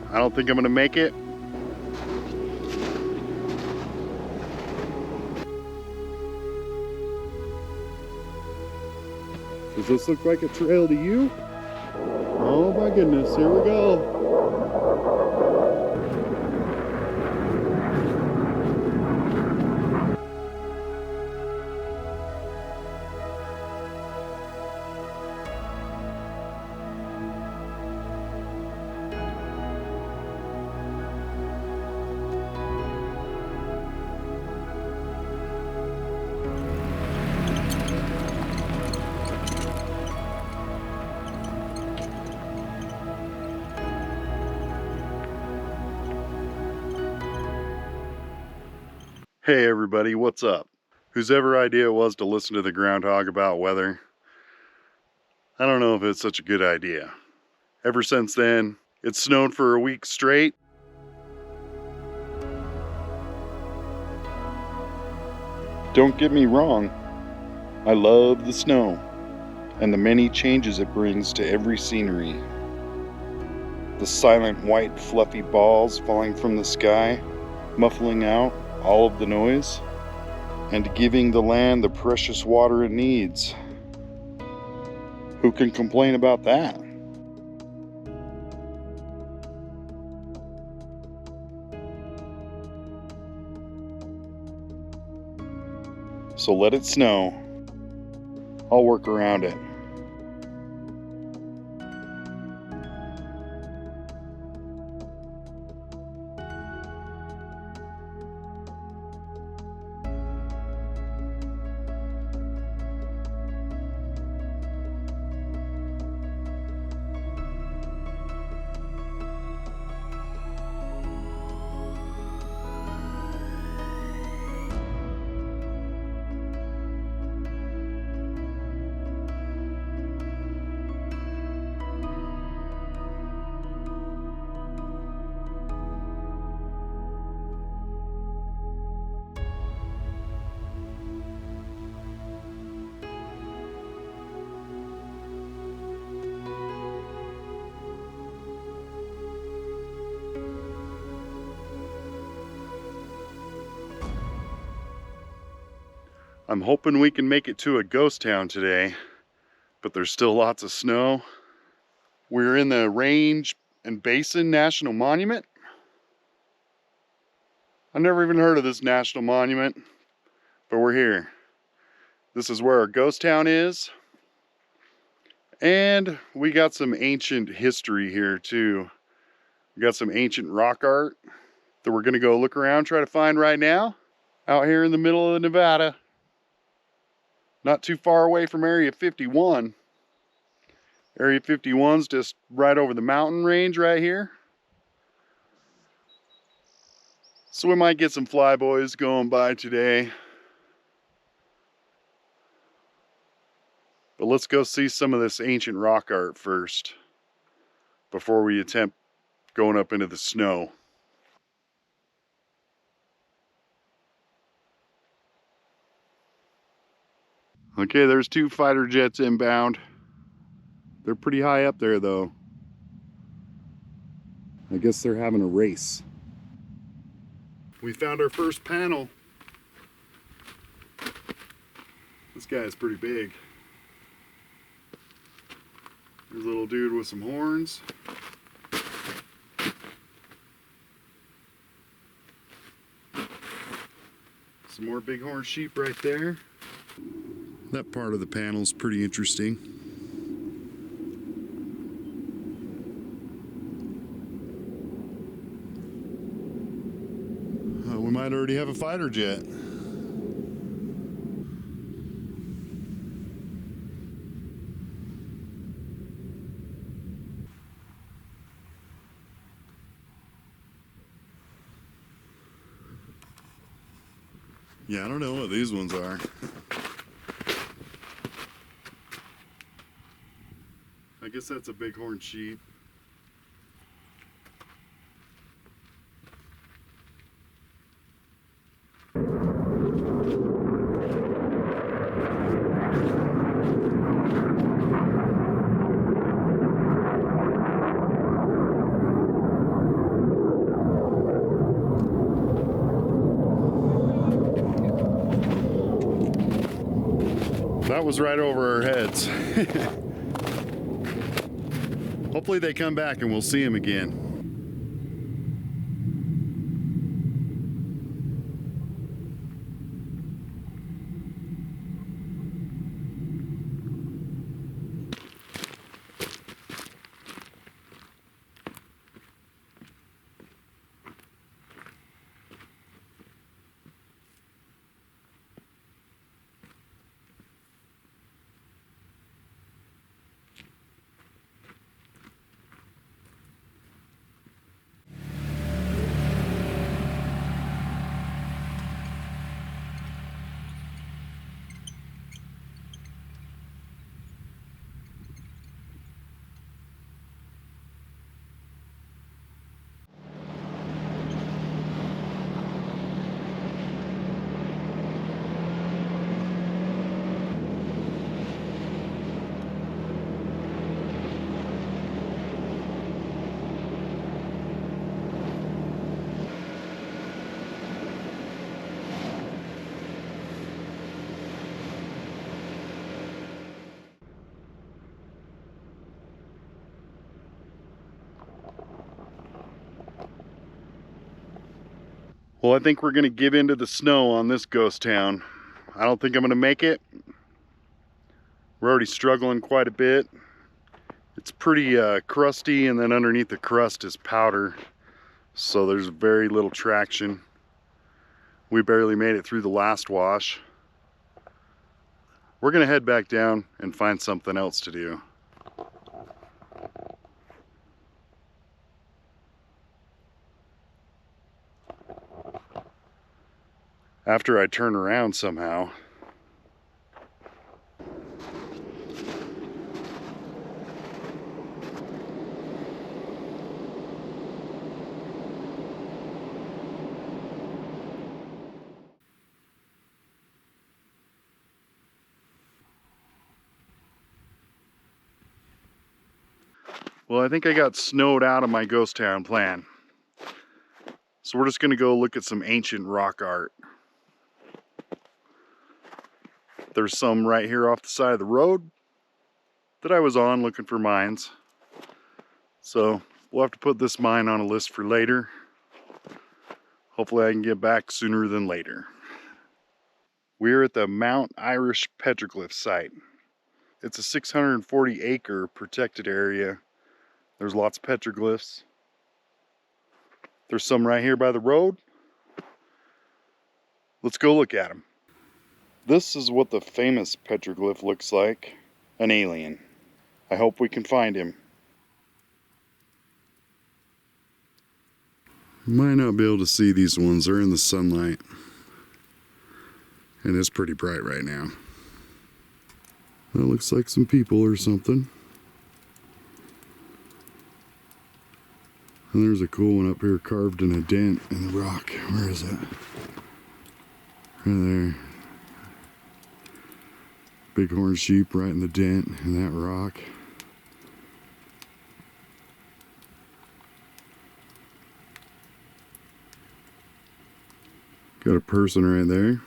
I don't think I'm gonna make it. Does this look like a trail to you? Oh my goodness, here we go. Hey everybody, what's up? Whose ever idea it was to listen to the groundhog about weather, I don't know if it's such a good idea. Ever since then, it's snowed for a week straight. Don't get me wrong, I love the snow and the many changes it brings to every scenery. The silent white fluffy balls falling from the sky, muffling out all of the noise, and giving the land the precious water it needs. Who can complain about that? So let it snow. I'll work around it. I'm hoping we can make it to a ghost town today, but there's still lots of snow. We're in the Range and Basin National Monument. I've never even heard of this national monument, but we're here. This is where our ghost town is. And we got some ancient history here too. We got some ancient rock art that we're gonna go look around, try to find right now, out here in the middle of Nevada. Not too far away from Area 51. Area 51's just right over the mountain range right here. So we might get some flyboys going by today. But let's go see some of this ancient rock art first, before we attempt going up into the snow. Okay, there's 2 fighter jets inbound. They're pretty high up there though. I guess they're having a race. We found our first panel. This guy is pretty big. There's a little dude with some horns. Some more bighorn sheep right there. That part of the panel is pretty interesting. We might already have a fighter jet. Yeah, I don't know what these ones are. I guess that's a bighorn sheep. was right over our heads. Hopefully they come back and we'll see them again. Well, I think we're gonna give in to the snow on this ghost town. I don't think I'm gonna make it. We're already struggling quite a bit. It's pretty crusty, and then underneath the crust is powder, so there's very little traction. We barely made it through the last wash. We're gonna head back down and find something else to do. After I turn around somehow. Well, I think I got snowed out of my ghost town plan. So we're just gonna go look at some ancient rock art. There's some right here off the side of the road that I was on looking for mines. So we'll have to put this mine on a list for later. Hopefully I can get back sooner than later. We're at the Mount Irish Petroglyph site. It's a 640 acre protected area. There's lots of petroglyphs. There's some right here by the road. Let's go look at them. This is what the famous petroglyph looks like. An alien. I hope we can find him. You might not be able to see these ones. They're in the sunlight. And it's pretty bright right now. That looks like some people or something. And there's a cool one up here carved in a dent in the rock. Where is it? Right there. Bighorn sheep right in the dent in that rock. Got a person right there.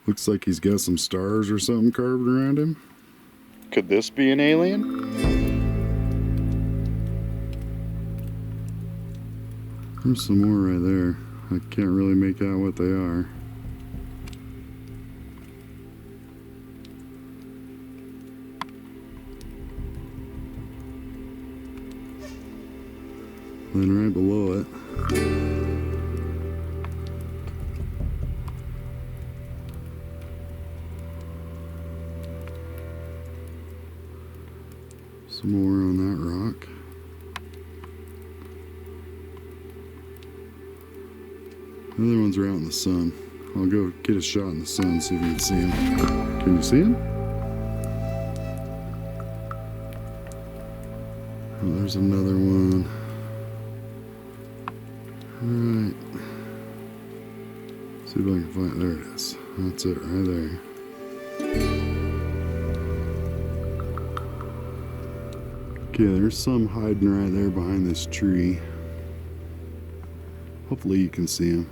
Looks like he's got some stars or something carved around him. Could this be an alien? There's some more right there. I can't really make out what they are. Then right below it, some more on that rock. The other ones are out in the sun. I'll go get a shot in the sun, see if you can see them. Can you see them? Oh, there's another one. Alright. See if I can find it. There it is. That's it right there. Okay, there's some hiding right there behind this tree. Hopefully you can see them.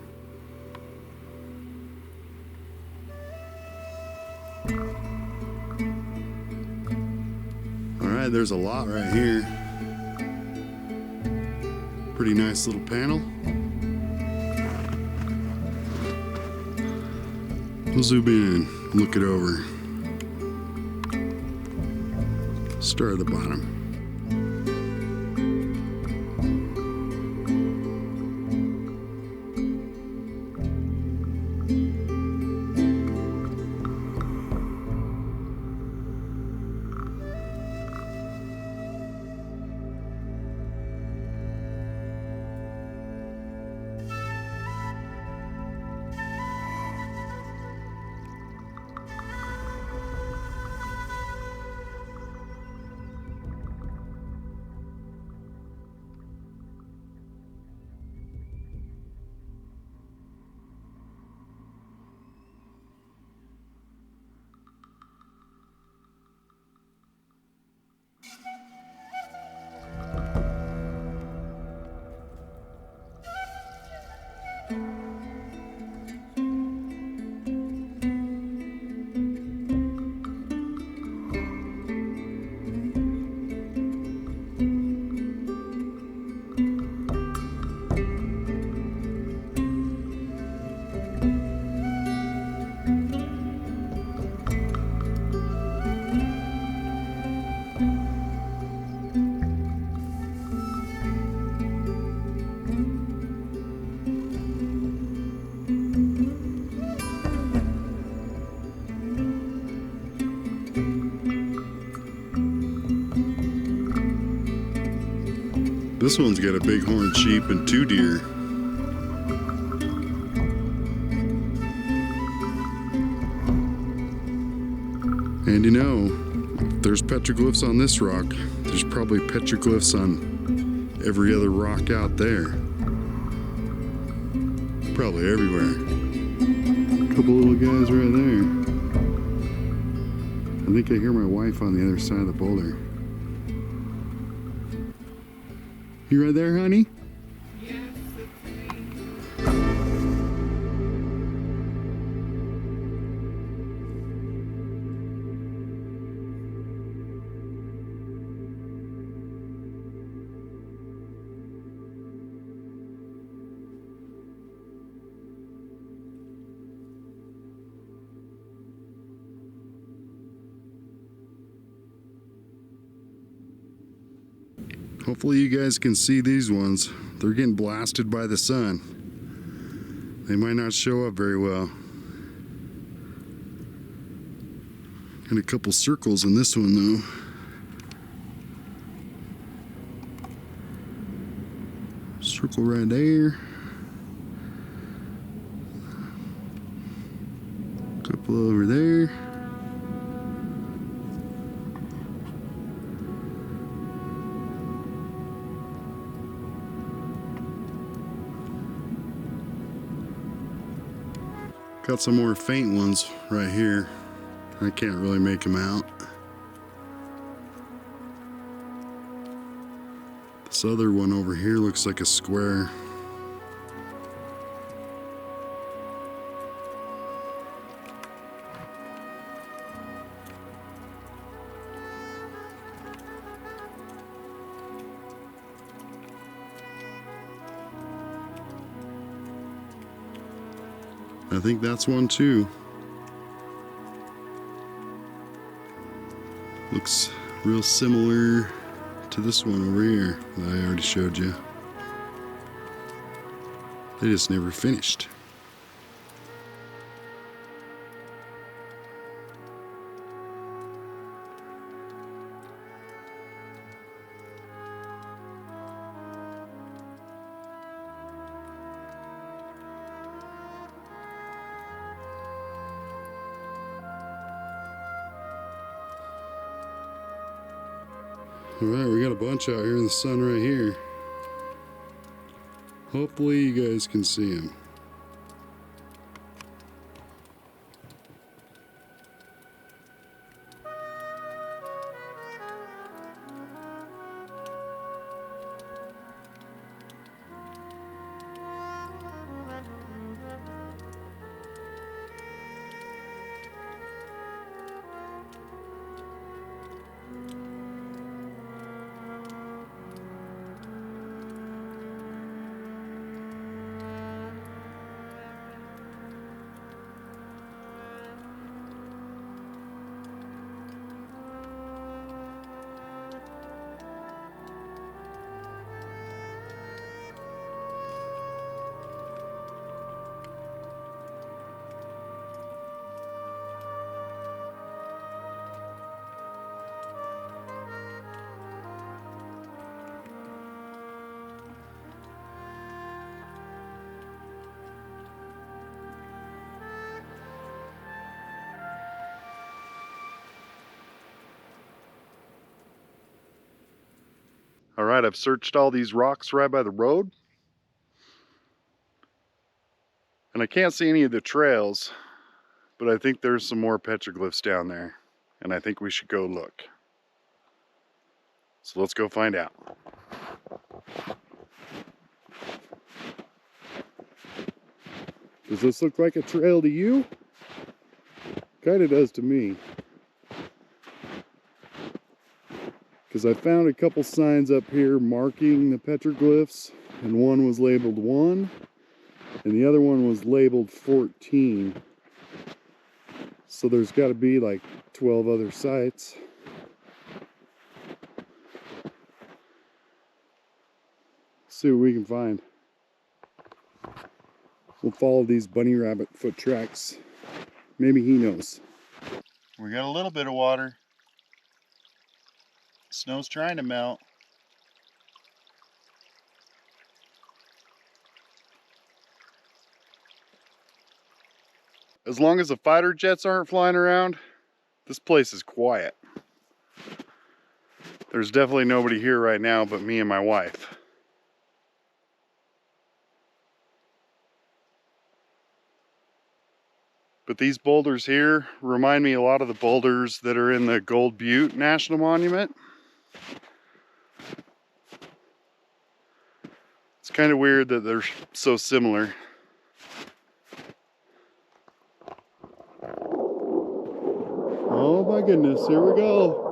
side, there's a lot right here. Pretty nice little panel. We'll zoom in and look it over. Start at the bottom. This one's got a bighorn sheep and 2 deer. And you know, if there's petroglyphs on this rock, there's probably petroglyphs on every other rock out there. Probably everywhere. A couple little guys right there. I think I hear my wife on the other side of the boulder. You right there, honey? Yes, it's me. Hopefully you guys can see these ones. They're getting blasted by the sun. They might not show up very well. And a couple circles in this one though. Circle right there. Couple over there. Got some more faint ones right here. I can't really make them out. This other one over here looks like a square. I think that's one too. Looks real similar to this one over here that I already showed you. They just never finished. Alright, we got a bunch out here in the sun right here. Hopefully you guys can see them. All right, I've searched all these rocks right by the road, and I can't see any of the trails, but I think there's some more petroglyphs down there, and I think we should go look. So let's go find out. Does this look like a trail to you? Kinda does to me. Because I found a couple signs up here marking the petroglyphs, and one was labeled 1, and the other one was labeled 14. So there's got to be like 12 other sites. See what we can find. We'll follow these bunny rabbit foot tracks. Maybe he knows. We got a little bit of water. Snow's trying to melt. As long as the fighter jets aren't flying around, this place is quiet. There's definitely nobody here right now but me and my wife. But these boulders here remind me a lot of the boulders that are in the Gold Butte National Monument. It's kind of weird that they're so similar. Oh my goodness, here we go.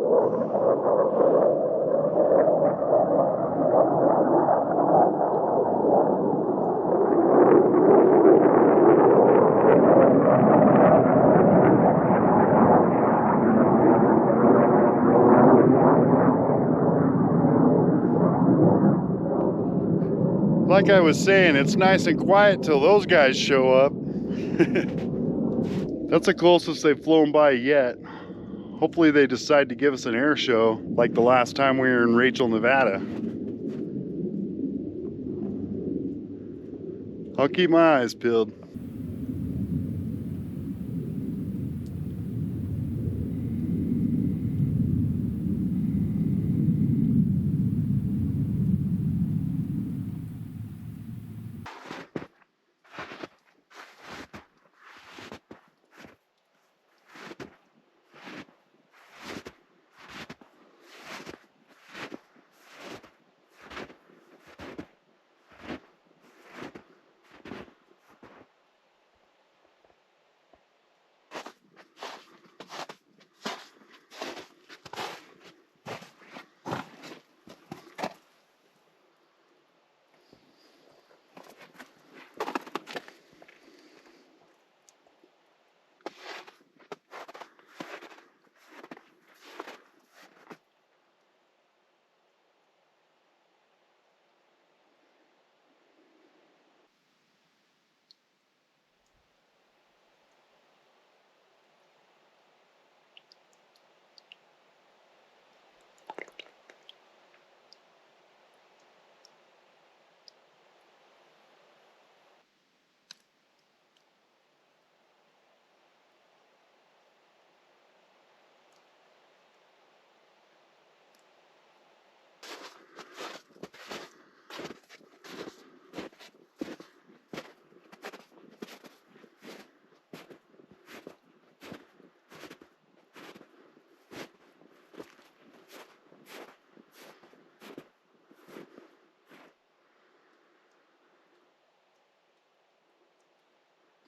Like I was saying, it's nice and quiet till those guys show up. That's the closest they've flown by yet. Hopefully they decide to give us an air show like the last time we were in Rachel, Nevada. I'll keep my eyes peeled.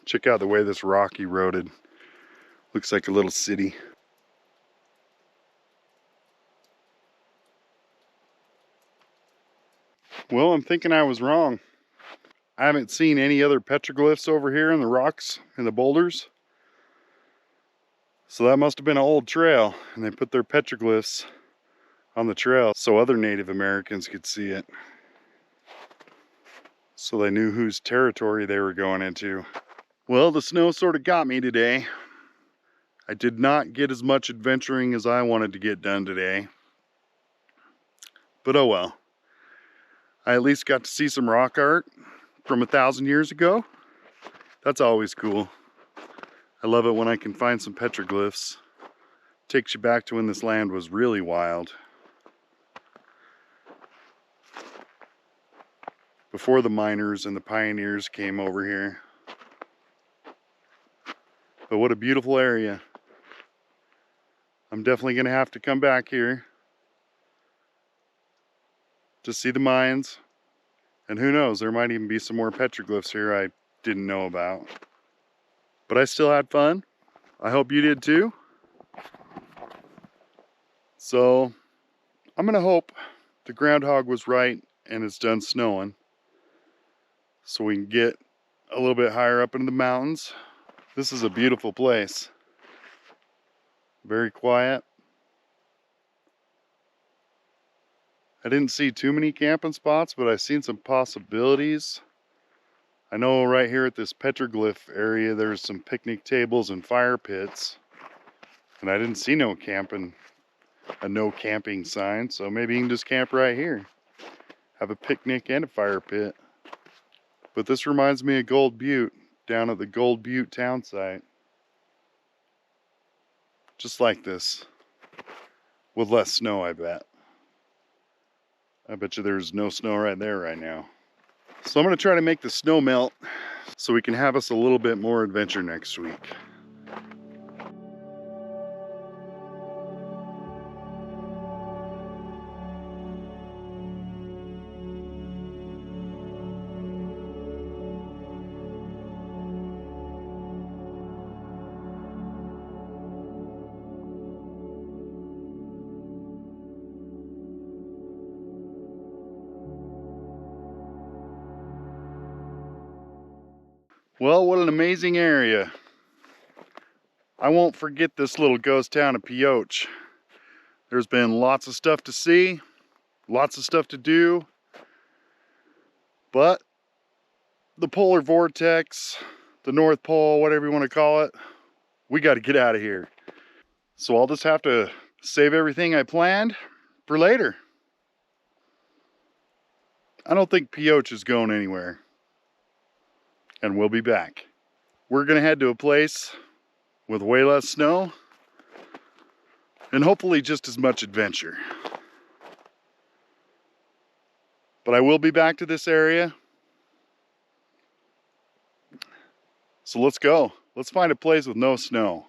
Check out the way this rock eroded. Looks like a little city. Well, I'm thinking I was wrong. I haven't seen any other petroglyphs over here in the rocks and the boulders. So that must have been an old trail, and they put their petroglyphs on the trail so other Native Americans could see it. So they knew whose territory they were going into. Well, the snow sort of got me today. I did not get as much adventuring as I wanted to get done today. But oh well. I at least got to see some rock art from 1,000 years ago. That's always cool. I love it when I can find some petroglyphs. Takes you back to when this land was really wild. before the miners and the pioneers came over here. But what a beautiful area. I'm definitely going to have to come back here to see the mines. And who knows, there might even be some more petroglyphs here I didn't know about. But I still had fun. I hope you did too. So I'm going to hope the groundhog was right and it's done snowing, so we can get a little bit higher up into the mountains. This is a beautiful place. Very quiet. I didn't see too many camping spots, but I've seen some possibilities. I know right here at this petroglyph area there's some picnic tables and fire pits, and I didn't see no camping sign, so maybe you can just camp right here. Have a picnic and a fire pit. But this reminds me of Gold Butte, down at the Gold Butte town site. Just like this, with less snow, I bet. I bet you there's no snow right there right now. So I'm gonna try to make the snow melt so we can have us a little bit more adventure next week. Well, what an amazing area. I won't forget this little ghost town of Pioche. There's been lots of stuff to see, lots of stuff to do, but the polar vortex, the North Pole, whatever you want to call it, we got to get out of here. So I'll just have to save everything I planned for later. I don't think Pioche is going anywhere. And we'll be back. We're gonna head to a place with way less snow and hopefully just as much adventure. But I will be back to this area. So let's go. Let's find a place with no snow.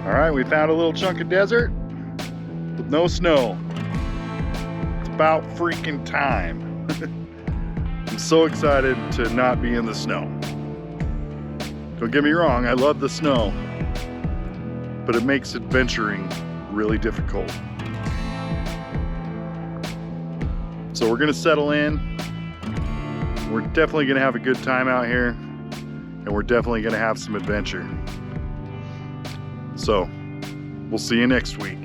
All right, we found a little chunk of desert with no snow. It's about freaking time. I'm so excited to not be in the snow. Don't get me wrong, I love the snow, but it makes adventuring really difficult. So we're gonna settle in. We're definitely gonna have a good time out here, and we're definitely gonna have some adventure. So, we'll see you next week.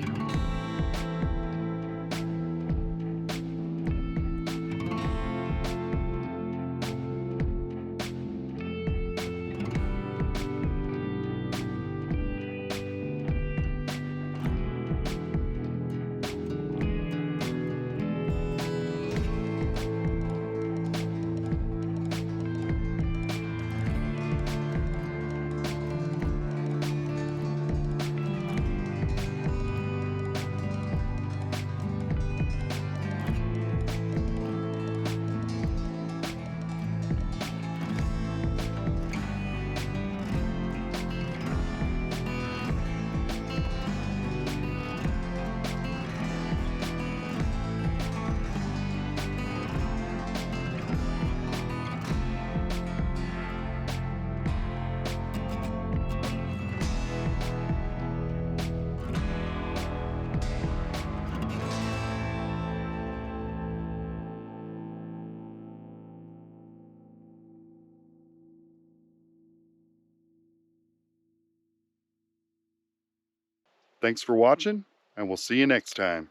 Thanks for watching, and we'll see you next time.